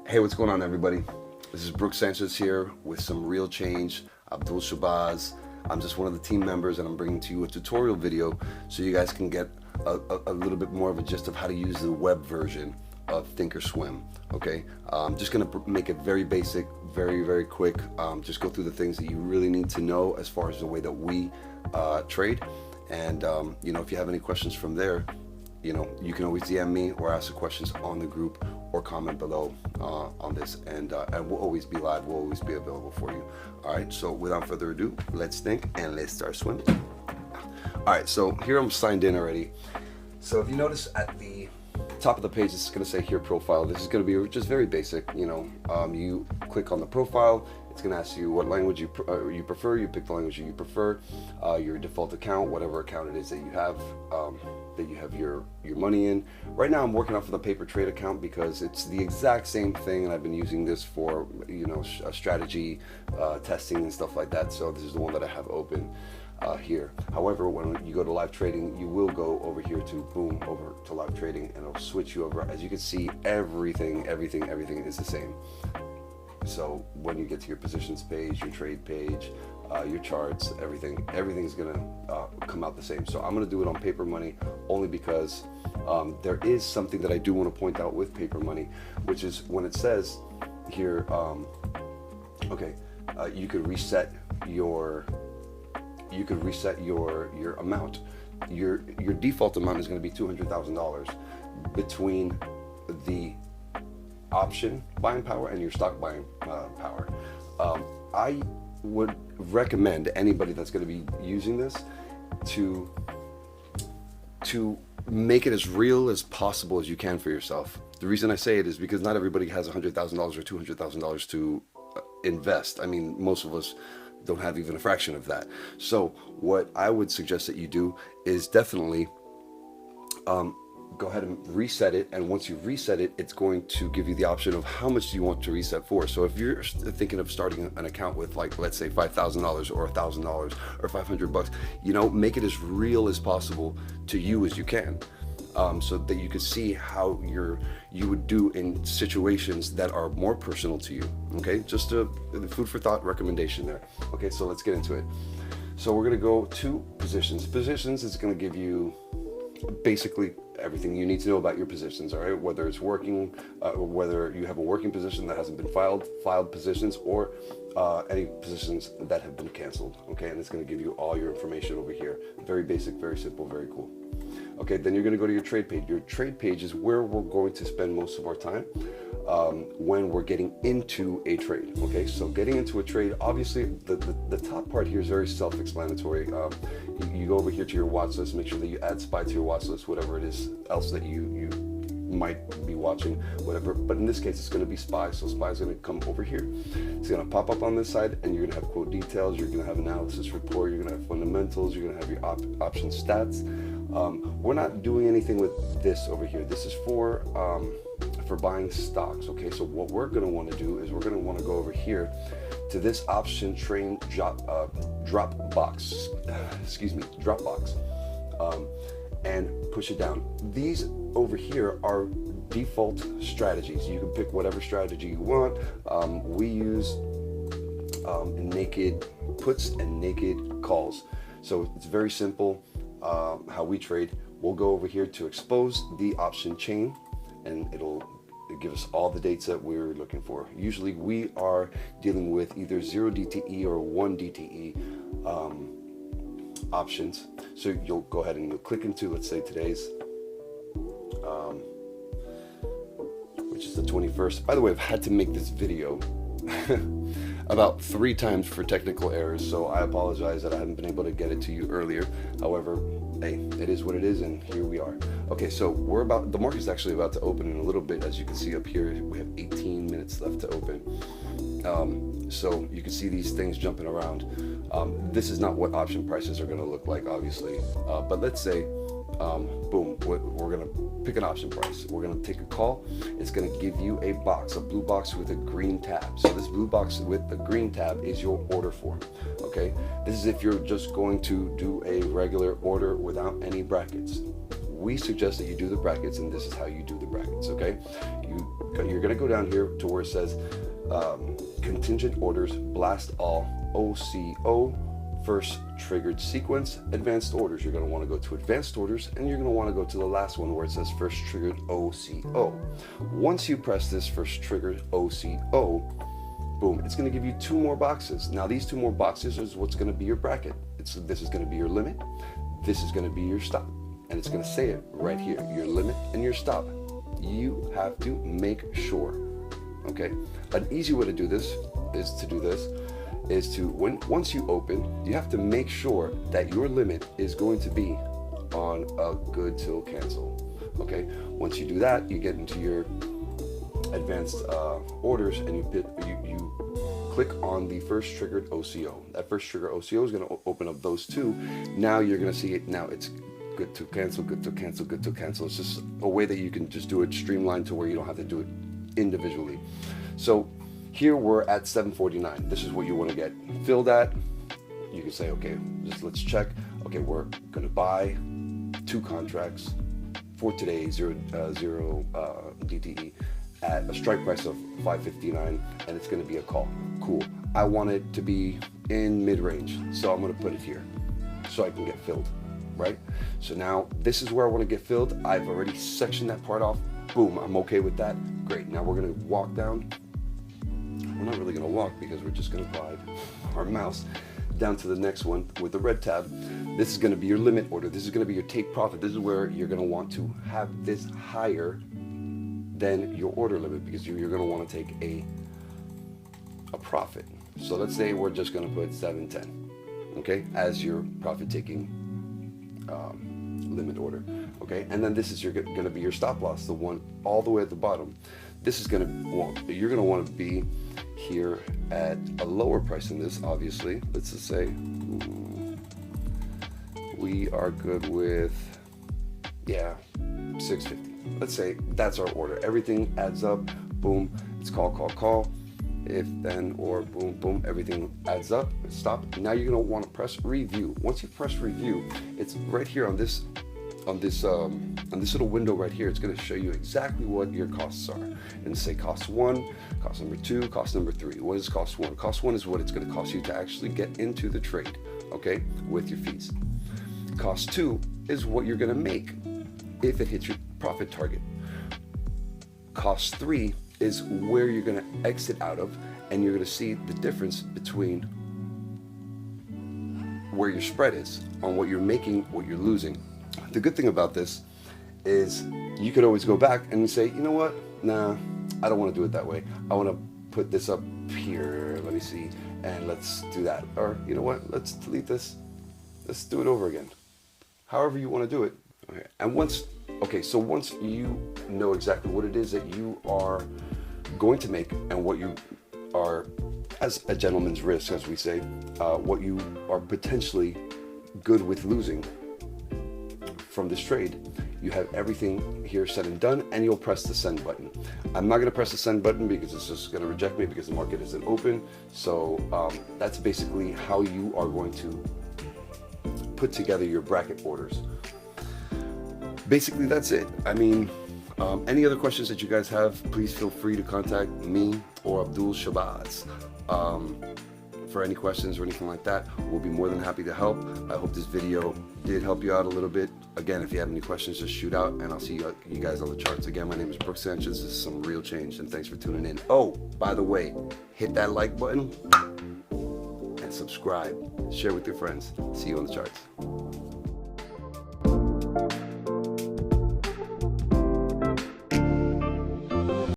Hey, what's going on, everybody? This is Brooks Sanchez here with some real change. Abdul Shabazz. I'm just one of the team members, and I'm bringing to you a tutorial video so you guys can get a little bit more of a gist of how to use the web version of ThinkorSwim. Okay, I'm just gonna make it very basic, very quick. Just go through the things that you really need to know as far as the way that we trade. And you know, if you have any questions from there, you know, you can always DM me or ask the questions on the group or comment below on this, and we'll always be live. We'll always be available for you. All right, so without further ado, let's think and let's start swimming. All right, so here I'm signed in already. So if you notice at the top of the page, it's going to say here profile. This is going to be just very basic. You know, you click on the profile. It's going to ask you what language you prefer. You pick the language you prefer, your default account, whatever account it is that you have your money in. Right now I'm working off of the paper trade account because it's the exact same thing, and I've been using this for, you know, strategy testing and stuff like that. So this is the one that I have open here. However, when you go to live trading, you will go over here to over to live trading, and it'll switch you over. As you can see, everything is the same. So when you get to your positions page, your trade page, your charts, everything's gonna come out the same. So I'm gonna do it on paper money only because there is something that I do want to point out with paper money, which is when it says here, you could reset your amount. Your default amount is going to be $200,000 between the option buying power and your stock buying power. I would recommend anybody that's going to be using this to make it as real as possible as you can for yourself. The reason I say it is because not everybody has $100,000 or $200,000 to invest. I mean, most of us don't have even a fraction of that. So what I would suggest that you do is definitely go ahead and reset it, and once you reset it, it's going to give you the option of how much do you want to reset for. So if you're thinking of starting an account with, like, let's say $5,000 or $1,000 or $500, you know, make it as real as possible to you as you can, so that you can see how you would do in situations that are more personal to you. Okay, just a food for thought recommendation there. Okay, so let's get into it. So we're gonna go to positions. Positions is gonna give you basically everything you need to know about your positions. All right, whether it's working, whether you have a working position that hasn't been filed positions, or any positions that have been canceled. Okay, and it's going to give you all your information over here. Very basic, very simple, very cool. Okay, then you're going to go to your trade page. Your trade page is where we're going to spend most of our time when we're getting into a trade. Okay, so getting into a trade, obviously the top part here is very self-explanatory. You go over here to your watch list, make sure that you add SPY to your watch list, whatever it is else that you might be watching, whatever. But in this case, it's going to be SPY. So SPY is going to come over here. It's going to pop up on this side, and you're going to have quote details. You're going to have analysis report. You're going to have fundamentals. You're going to have your option stats. We're not doing anything with this over here. This is for buying stocks. Okay, so what we're going to want to do is we're going to want to go over here to this option train drop box, and push it down. These over here are default strategies. You can pick whatever strategy you want. We use naked puts and naked calls. So it's very simple how we trade. We'll go over here to expose the option chain, and it'll give us all the dates that we're looking for. Usually we are dealing with either 0 DTE or 1 DTE options. So you'll go ahead and you'll click into, let's say today's, which is the 21st. By the way, I've had to make this video about 3 times for technical errors, so I apologize that I haven't been able to get it to you earlier. However, hey, it is what it is, and here we are. Okay, so the market's actually about to open in a little bit. As you can see up here, we have 18 minutes left to open. So you can see these things jumping around. This is not what option prices are going to look like, obviously, but let's say boom, we're going to pick an option price. We're going to take a call. It's going to give you a box, a blue box with a green tab. So this blue box with the green tab is your order form. Okay, this is if you're just going to do a regular order without any brackets. we suggest that you do the brackets, and this is how you do the brackets, okay? You're gonna go down here to where it says contingent orders, blast all, OCO, first triggered sequence, advanced orders. You're going to want to go to advanced orders, and you're going to want to go to the last one where it says first triggered OCO. Once you press this first triggered OCO, boom, it's going to give you 2 more boxes. Now these 2 more boxes is what's going to be your bracket. This is going to be your limit, this is going to be your stop, and it's going to say it right here, your limit and your stop. You have to make sure, okay? An easy way to do this is to once you open, you have to make sure that your limit is going to be on a good till cancel. Okay, once you do that, you get into your advanced orders, and you click on the first triggered OCO. That first trigger OCO is going to open up those 2. Now you're going to see it. Now it's good to cancel, good to cancel, good to cancel. It's just a way that you can just do it streamlined to where you don't have to do it individually. So here we're at 749. This is what you want to get filled at. You can say, okay, let's check. Okay, we're going to buy 2 contracts for today, 0 DTE at a strike price of $5.59, and it's going to be a call. Cool. I want it to be in mid-range, so I'm going to put it here so I can get filled, right? So now this is where I want to get filled. I've already sectioned that part off. Boom, I'm okay with that. Great. Now we're going to walk down. We're not really going to walk because we're just going to glide our mouse down to the next one with the red tab. This is going to be your limit order. This is going to be your take profit. This is where you're going to want to have this higher than your order limit, because you're going to want to take a profit. So let's say we're just going to put 710, okay, as your profit taking limit order, okay? And then this is going to be your stop loss, the one all the way at the bottom. This is going to, you're going to want to be here at a lower price than this, obviously. Let's just say we are good with, yeah, 650. Let's say that's our order. Everything adds up. Boom. It's call. If then or boom, boom. Everything adds up. Stop. Now you're gonna want to press review. Once you press review, it's right here on this little window right here. It's going to show you exactly what your costs are, and say cost 1, cost number 2, cost number 3. What is cost 1? Cost 1 is what it's going to cost you to actually get into the trade, okay, with your fees. Cost 2 is what you're going to make if it hits your profit target. Cost 3 is where you're going to exit out of, and you're going to see the difference between where your spread is on what you're making, what you're losing. The good thing about this is you could always go back and say, you know what? Nah, I don't want to do it that way. I want to put this up here. Let me see. And let's do that. Or you know what? Let's delete this. Let's do it over again. However you want to do it. Okay. And once you know exactly what it is that you are going to make and what you are, as a gentleman's risk, as we say, what you are potentially good with losing from this trade, you have everything here said and done, and you'll press the send button. I'm not going to press the send button because it's just going to reject me because the market isn't open. So that's basically how you are going to put together your bracket orders. Basically, that's it. I mean, any other questions that you guys have, please feel free to contact me or Abdul Shabazz. For any questions or anything like that, we'll be more than happy to help. I hope this video did help you out a little bit. Again, if you have any questions, just shoot out, and I'll see you guys on the charts. Again, my name is Brooks Sanchez. This is Some Real Change, and thanks for tuning in. Oh, by the way, hit that like button and subscribe. Share with your friends. See you on the charts.